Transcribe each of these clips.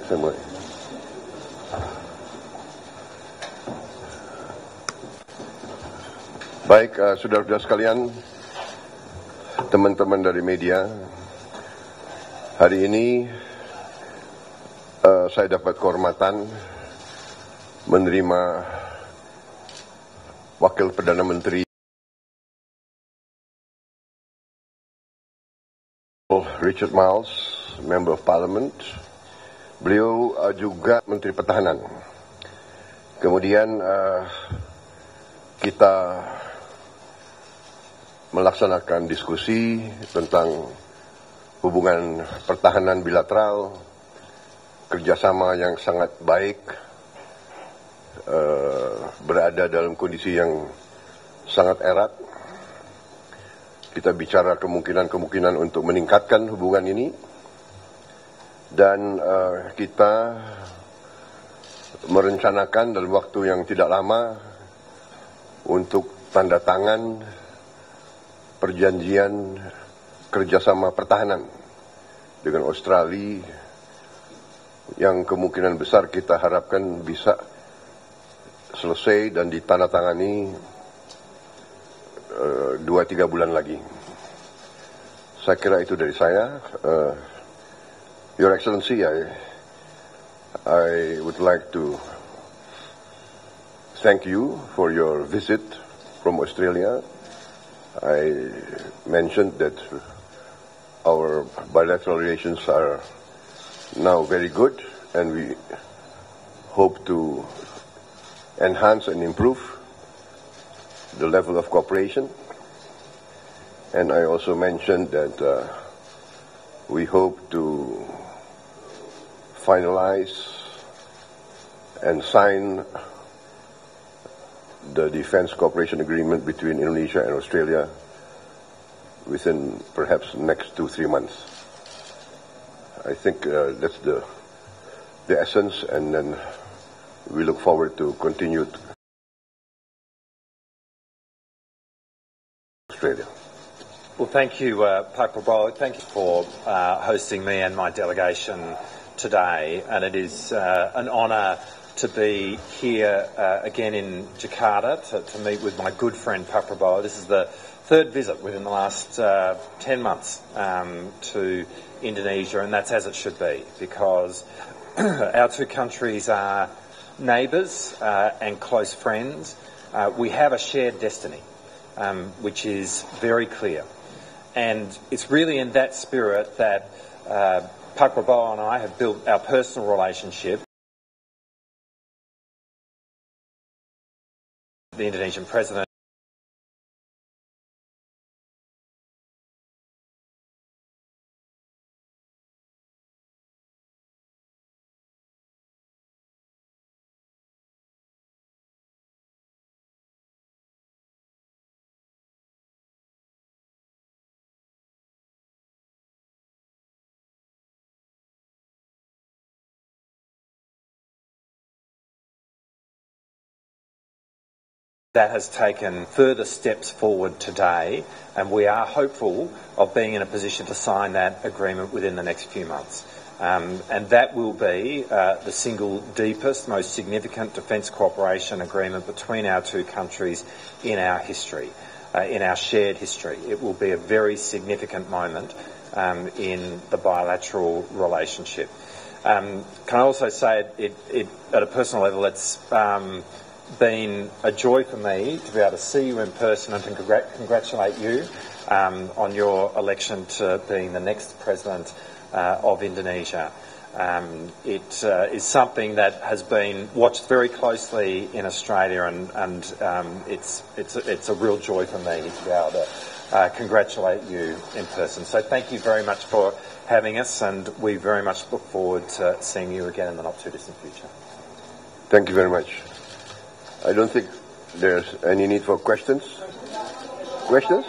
Saya mulai. Baik, saudara-saudara sekalian, teman-teman dari media, hari ini saya dapat kehormatan menerima Wakil Perdana Menteri Richard Marles, Member of Parliament. Beliau juga Menteri Pertahanan. Kemudian kita melaksanakan diskusi tentang hubungan pertahanan bilateral, kerjasama yang sangat baik, berada dalam kondisi yang sangat erat. Kita bicara kemungkinan-kemungkinan untuk meningkatkan hubungan ini, dan kita merencanakan dalam waktu yang tidak lama untuk tanda tangan perjanjian kerjasama pertahanan dengan Australia yang kemungkinan besar kita harapkan bisa selesai dan ditandatangani 2-3 bulan lagi. Saya kira itu dari saya. Your Excellency, I would like to thank you for your visit from Australia. I mentioned that our bilateral relations are now very good, and we hope to enhance and improve the level of cooperation. And I also mentioned that we hope to finalize and sign the defense cooperation agreement between Indonesia and Australia within perhaps next 2-3 months. I think that's the essence, and then we look forward to continued Australia. Well, thank you, Prabowo. Thank you for hosting me and my delegation today, and it is an honour to be here again in Jakarta to meet with my good friend Prabowo. This is the third visit within the last 10 months to Indonesia, and that's as it should be, because our two countries are neighbours and close friends. We have a shared destiny, which is very clear, and it's really in that spirit that Prabowo and I have built our personal relationship. The Indonesian President that has taken further steps forward today, and we are hopeful of being in a position to sign that agreement within the next few months. And that will be the single deepest, most significant defence cooperation agreement between our two countries in our history, in our shared history. It will be a very significant moment in the bilateral relationship. Can I also say at a personal level, it's been a joy for me to be able to see you in person and to congratulate you on your election to being the next president of Indonesia. It is something that has been watched very closely in Australia, and it's a real joy for me to be able to congratulate you in person. So thank you very much for having us, and we very much look forward to seeing you again in the not too distant future. Thank you very much. I don't think there's any need for questions. Questions?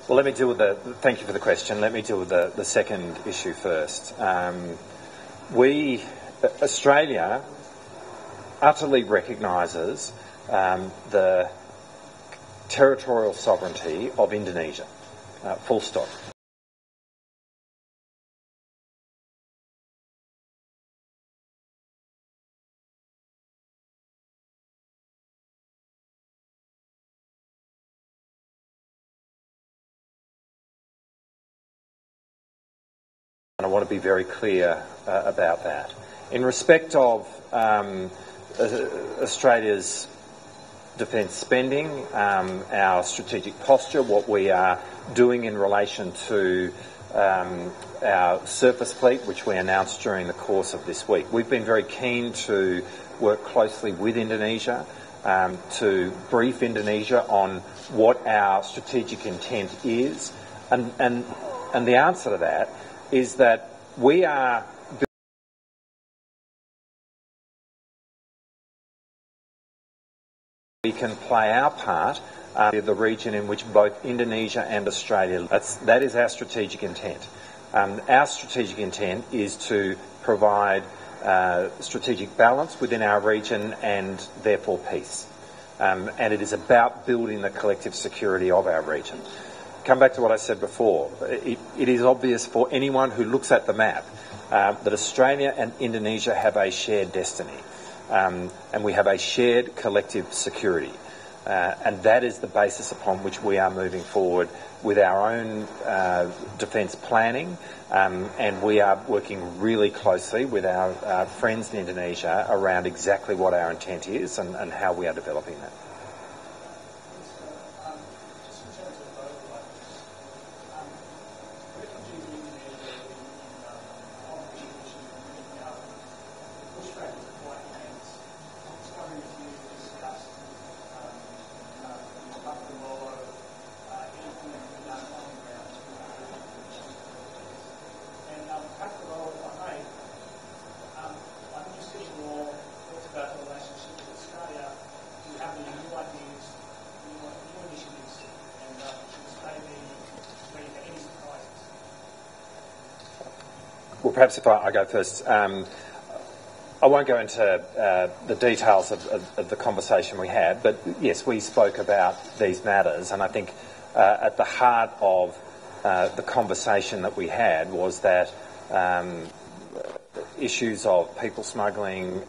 Well, let me deal with thank you for the question. Let me deal with the second issue first. Australia utterly recognises the territorial sovereignty of Indonesia, full stop. And I want to be very clear about that. In respect of Australia's defence spending, our strategic posture, what we are doing in relation to our surface fleet, which we announced during the course of this week. We've been very keen to work closely with Indonesia to brief Indonesia on what our strategic intent is. And the answer to that is that we can play our part in the region in which both Indonesia and Australia. That is our strategic intent. Our strategic intent is to provide strategic balance within our region and therefore peace. And it is about building the collective security of our region. Come back to what I said before. It is obvious for anyone who looks at the map that Australia and Indonesia have a shared destiny. And we have a shared collective security. And that is the basis upon which we are moving forward with our own defence planning. And we are working really closely with our friends in Indonesia around exactly what our intent is and how we are developing that. Well, perhaps if I go first. I won't go into the details of the conversation we had, but yes, we spoke about these matters, and I think at the heart of the conversation that we had was that issues of people smuggling,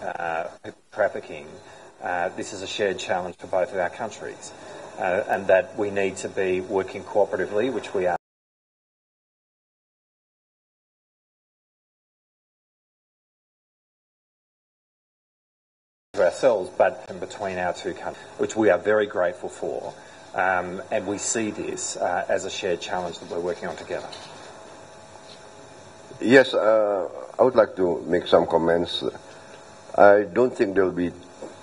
people trafficking, this is a shared challenge for both of our countries, and that we need to be working cooperatively, which we are. Ourselves, but in between our two countries, which we are very grateful for, and we see this as a shared challenge that we're working on together. Yes, I would like to make some comments. I don't think there will be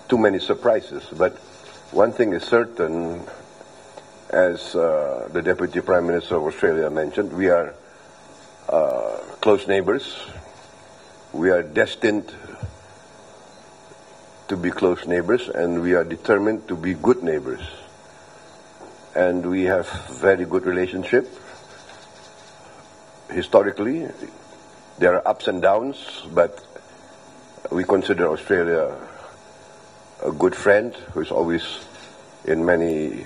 too many surprises, but one thing is certain, as the Deputy Prime Minister of Australia mentioned, we are close neighbours. We are destined to be close neighbours, and we are determined to be good neighbours. And we have very good relationship. Historically, there are ups and downs, but we consider Australia a good friend who is always, in many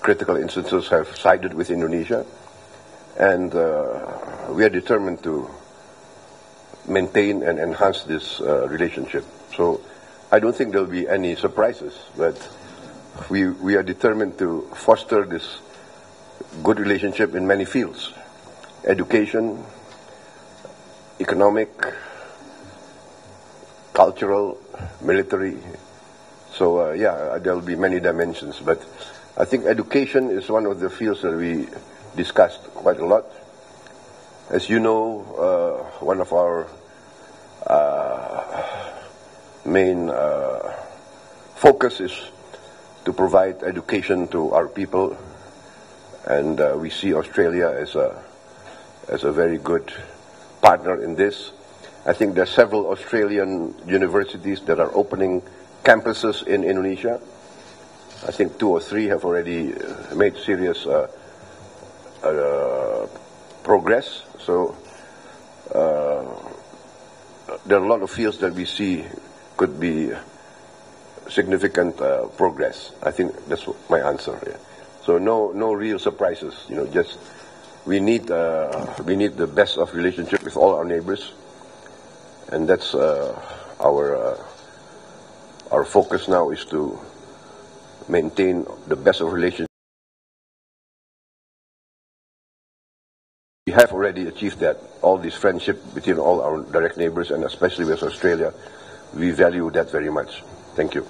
critical instances, have sided with Indonesia. And we are determined to maintain and enhance this relationship. So I don't think there will be any surprises, but we are determined to foster this good relationship in many fields: education, economic, cultural, military. So yeah, there will be many dimensions, but I think education is one of the fields that we discussed quite a lot. As you know, one of our main focus is to provide education to our people, and we see Australia as a very good partner in this. I think there are several Australian universities that are opening campuses in Indonesia. I think 2 or 3 have already made serious progress. So there are a lot of fields that we see could be significant progress. I think that's my answer. Yeah. So no real surprises. Just we need the best of relationship with all our neighbors, and that's our focus now is to maintain the best of relationship. We have already achieved that. All this friendship between all our direct neighbors, and especially with Australia, we value that very much. Thank you.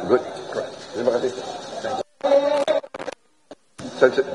Good. Terima kasih. Sensor.